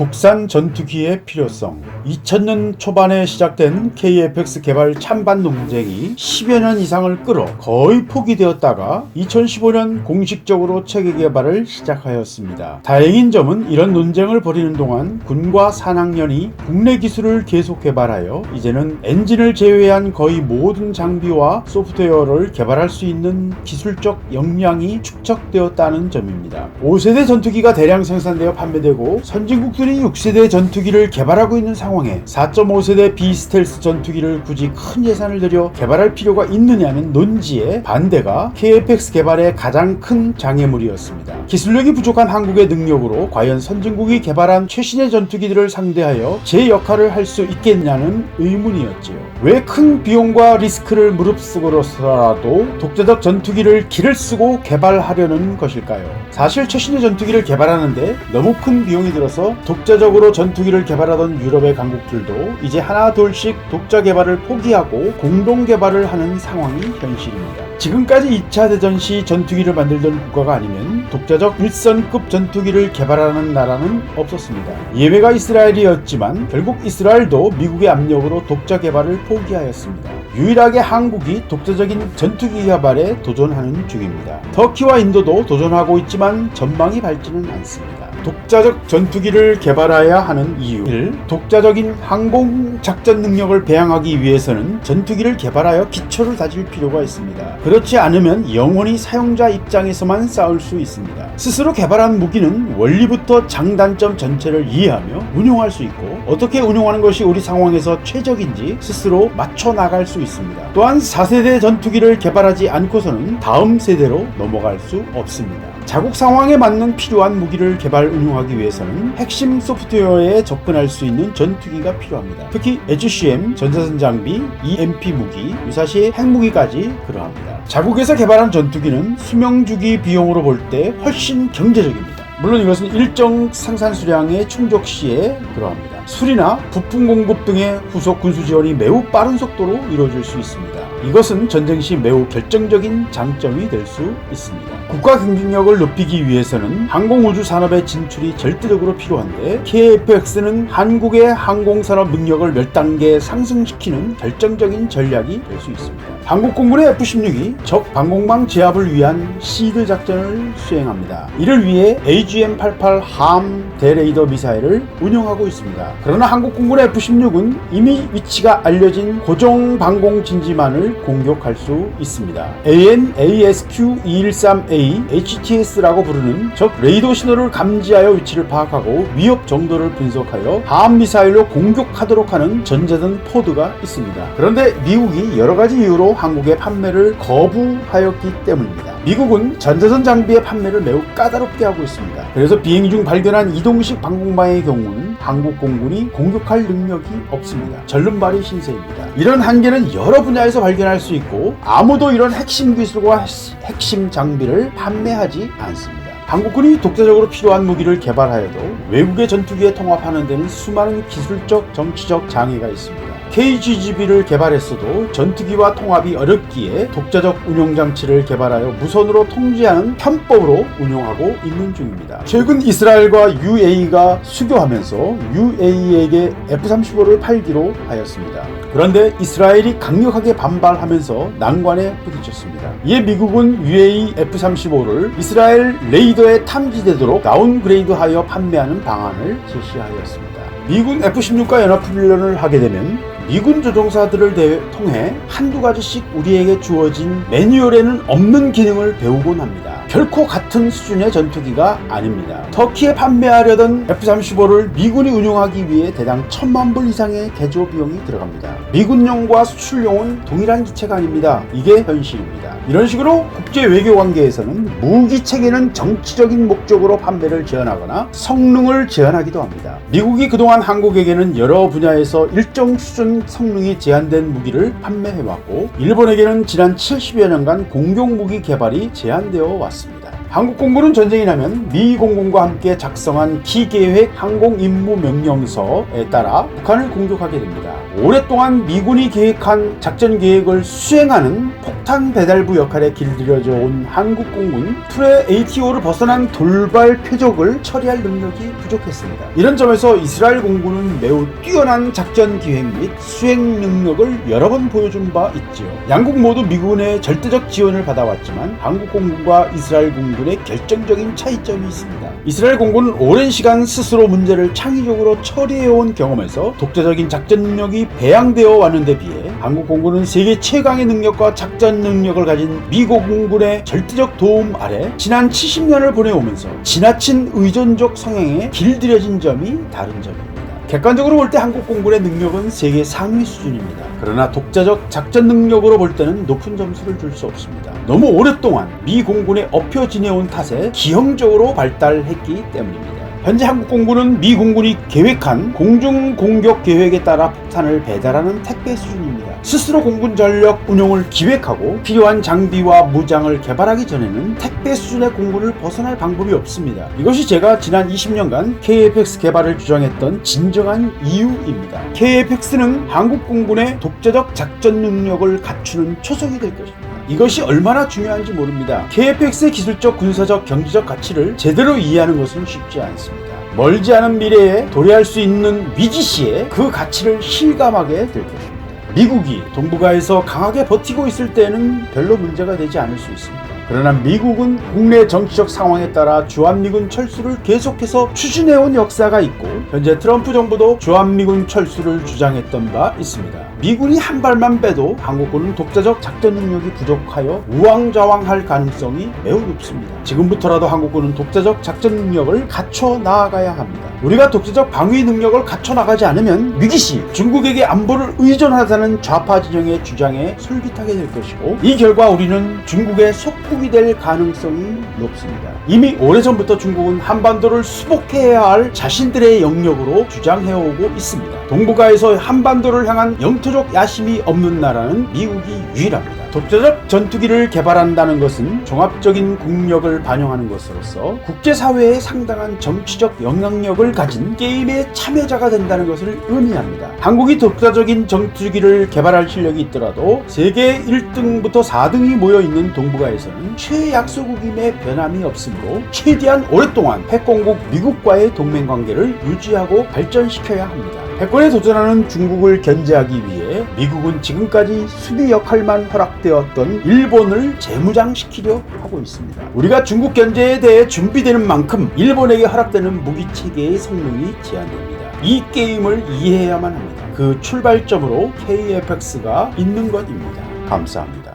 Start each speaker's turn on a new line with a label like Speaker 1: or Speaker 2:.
Speaker 1: 국산 전투기의 필요성. 2000년 초반에 시작된 KF-X 개발 찬반 논쟁이 10여 년 이상을 끌어 거의 포기되었다가 2015년 공식적으로 체계 개발을 시작하였습니다. 다행인 점은 이런 논쟁을 벌이는 동안 군과 산학연이 국내 기술을 계속 개발하여 이제는 엔진을 제외한 거의 모든 장비와 소프트웨어를 개발할 수 있는 기술적 역량이 축적되었다는 점입니다. 5세대 전투기가 대량 생산되어 판매되고 선진국들이 6세대 전투기를 개발하고 있는 상황에 4.5세대 비스텔스 전투기를 굳이 큰 예산을 들여 개발할 필요가 있느냐는 논지의 반대가 KF-X 개발의 가장 큰 장애물이었습니다. 기술력이 부족한 한국의 능력으로 과연 선진국이 개발한 최신의 전투기들을 상대하여 제 역할을 할 수 있겠냐는 의문이었지요. 왜 큰 비용과 리스크를 무릅쓰고서라도 독자적 전투기를 기를 쓰고 개발하려는 것일까요? 사실 최신의 전투기를 개발하는데 너무 큰 비용이 들어서 독자적으로 전투기를 개발하던 유럽의 강국들도 이제 하나 둘씩 독자 개발을 포기하고 공동 개발을 하는 상황이 현실입니다. 지금까지 2차 대전 시 전투기를 만들던 국가가 아니면 독자적 1선급 전투기를 개발하는 나라는 없었습니다. 예외가 이스라엘이었지만 결국 이스라엘도 미국의 압력으로 독자 개발을 포기하였습니다. 유일하게 한국이 독자적인 전투기 개발에 도전하는 중입니다. 터키와 인도도 도전하고 있지만 전망이 밝지는 않습니다. 독자적 전투기를 개발해야 하는 이유 1. 독자적인 항공작전 능력을 배양하기 위해서는 전투기를 개발하여 기초를 다질 필요가 있습니다. 그렇지 않으면 영원히 사용자 입장에서만 싸울 수 있습니다. 스스로 개발한 무기는 원리부터 장단점 전체를 이해하며 운용할 수 있고 어떻게 운용하는 것이 우리 상황에서 최적인지 스스로 맞춰 나갈 수 있습니다. 또한 4세대 전투기를 개발하지 않고서는 다음 세대로 넘어갈 수 없습니다. 자국 상황에 맞는 필요한 무기를 개발 운용하기 위해서는 핵심 소프트웨어에 접근할 수 있는 전투기가 필요합니다. 특히 HCM, 전자전 장비, EMP 무기, 유사시 핵무기까지 그러합니다. 자국에서 개발한 전투기는 수명주기 비용으로 볼 때 훨씬 경제적입니다. 물론 이것은 일정 생산 수량의 충족 시에 그러합니다. 수리나 부품 공급 등의 후속 군수 지원이 매우 빠른 속도로 이루어질 수 있습니다. 이것은 전쟁 시 매우 결정적인 장점이 될 수 있습니다. 국가 경쟁력을 높이기 위해서는 항공우주 산업의 진출이 절대적으로 필요한데 KF-X는 한국의 항공산업 능력을 몇 단계 상승시키는 결정적인 전략이 될 수 있습니다. 한국공군의 F-16이 적 방공망 제압을 위한 시드 작전을 수행합니다. 이를 위해 AGM-88 함 대레이더 미사일을 운용하고 있습니다. 그러나 한국공군의 F-16은 이미 위치가 알려진 고정 방공 진지만을 공격할 수 있습니다. AN/ASQ-213A HTS라고 부르는 적 레이더 신호를 감지하여 위치를 파악하고 위협 정도를 분석하여 함 미사일로 공격하도록 하는 전자전 포드가 있습니다. 그런데 미국이 여러가지 이유로 한국의 판매를 거부하였기 때문입니다. 미국은 전자전 장비의 판매를 매우 까다롭게 하고 있습니다. 그래서 비행 중 발견한 이동식 방공망의 경우는 한국 공군이 공격할 능력이 없습니다. 절름발이 신세입니다. 이런 한계는 여러 분야에서 발견할 수 있고 아무도 이런 핵심 기술과 핵심 장비를 판매하지 않습니다. 한국군이 독자적으로 필요한 무기를 개발하여도 외국의 전투기에 통합하는 데는 수많은 기술적, 정치적 장애가 있습니다. KGGB를 개발했어도 전투기와 통합이 어렵기에 독자적 운용장치를 개발하여 무선으로 통제하는 편법으로 운용하고 있는 중입니다. 최근 이스라엘과 UAE가 수교하면서 UAE에게 F-35를 팔기로 하였습니다. 그런데 이스라엘이 강력하게 반발하면서 난관에 부딪혔습니다. 이에 미국은 UAE F-35를 이스라엘 레이더에 탐지되도록 다운그레이드하여 판매하는 방안을 제시하였습니다. 미군 F-16과 연합훈련을 하게 되면 미군 조종사들을 통해 한두 가지씩 우리에게 주어진 매뉴얼에는 없는 기능을 배우곤 합니다. 결코 같은 수준의 전투기가 아닙니다. 터키에 판매하려던 F-35를 미군이 운용하기 위해 대당 1000만 불 이상의 개조 비용이 들어갑니다. 미군용과 수출용은 동일한 기체가 아닙니다. 이게 현실입니다. 이런 식으로 국제 외교 관계에서는 무기 체계는 정치적인 목적으로 판매를 제한하거나 성능을 제한하기도 합니다. 미국이 그동안 한국에게는 여러 분야에서 일정 수준 성능이 제한된 무기를 판매해왔고 일본에게는 지난 70여 년간 공격무기 개발이 제한되어 왔습니다. 한국 공군은 전쟁이 나면 미 공군과 함께 작성한 기계획 항공임무명령서에 따라 북한을 공격하게 됩니다. 오랫동안 미군이 계획한 작전 계획을 수행하는 폭탄 배달부 역할에 길들여져 온 한국공군 툴의 ATO를 벗어난 돌발 표적을 처리할 능력이 부족했습니다. 이런 점에서 이스라엘 공군은 매우 뛰어난 작전 기획 및 수행 능력을 여러 번 보여준 바 있지요. 양국 모두 미군의 절대적 지원을 받아왔지만 한국 공군과 이스라엘 공군의 결정적인 차이점이 있습니다. 이스라엘 공군은 오랜 시간 스스로 문제를 창의적으로 처리해온 경험에서 독자적인 작전 능력이 배양되어 왔는데 비해 한국 공군은 세계 최강의 능력과 작전 능력을 가진 미국 공군의 절대적 도움 아래 지난 70년을 보내오면서 지나친 의존적 성향에 길들여진 점이 다른 점입니다. 객관적으로 볼 때 한국 공군의 능력은 세계 상위 수준입니다. 그러나 독자적 작전 능력으로 볼 때는 높은 점수를 줄 수 없습니다. 너무 오랫동안 미 공군에 엎여 지내온 탓에 기형적으로 발달했기 때문입니다. 현재 한국 공군은 미 공군이 계획한 공중 공격 계획에 따라 폭탄을 배달하는 택배 수준입니다. 스스로 공군 전력 운용을 기획하고 필요한 장비와 무장을 개발하기 전에는 택배 수준의 공군을 벗어날 방법이 없습니다. 이것이 제가 지난 20년간 KF-X 개발을 주장했던 진정한 이유입니다. KF-X는 한국 공군의 독자적 작전 능력을 갖추는 초석이 될 것입니다. 이것이 얼마나 중요한지 모릅니다. KF-X의 기술적, 군사적, 경제적 가치를 제대로 이해하는 것은 쉽지 않습니다. 멀지 않은 미래에 도래할 수 있는 위기시에 그 가치를 실감하게 될 것입니다. 미국이 동북아에서 강하게 버티고 있을 때는 별로 문제가 되지 않을 수 있습니다. 그러나 미국은 국내 정치적 상황에 따라 주한미군 철수를 계속해서 추진해온 역사가 있고 현재 트럼프 정부도 주한미군 철수를 주장했던 바 있습니다. 미군이 한 발만 빼도 한국군은 독자적 작전 능력이 부족하여 우왕좌왕할 가능성이 매우 높습니다. 지금부터라도 한국군은 독자적 작전 능력을 갖춰 나아가야 합니다. 우리가 독자적 방위 능력을 갖춰 나가지 않으면 위기시 중국에게 안보를 의존하자는 좌파 진영의 주장에 솔깃하게 될 것이고 이 결과 우리는 중국의 속국이 될 가능성이 높습니다. 이미 오래전부터 중국은 한반도를 수복해야 할 자신들의 영역으로 주장해오고 있습니다. 동북아에서 한반도를 향한 영토적 야심이 없는 나라는 미국이 유일합니다. 독자적 전투기를 개발한다는 것은 종합적인 국력을 반영하는 것으로서 국제사회에 상당한 정치적 영향력을 가진 게임의 참여자가 된다는 것을 의미합니다. 한국이 독자적인 전투기를 개발할 실력이 있더라도 세계 1등부터 4등이 모여있는 동북아에서는 최약소국임의 변함이 없으므로 최대한 오랫동안 패권국 미국과의 동맹관계를 유지하고 발전시켜야 합니다. 패권에 도전하는 중국을 견제하기 위해 미국은 지금까지 수비 역할만 허락되었던 일본을 재무장시키려 하고 있습니다. 우리가 중국 견제에 대해 준비되는 만큼 일본에게 허락되는 무기체계의 성능이 제한됩니다. 이 게임을 이해해야만 합니다. 그 출발점으로 KF-X가 있는 것입니다. 감사합니다.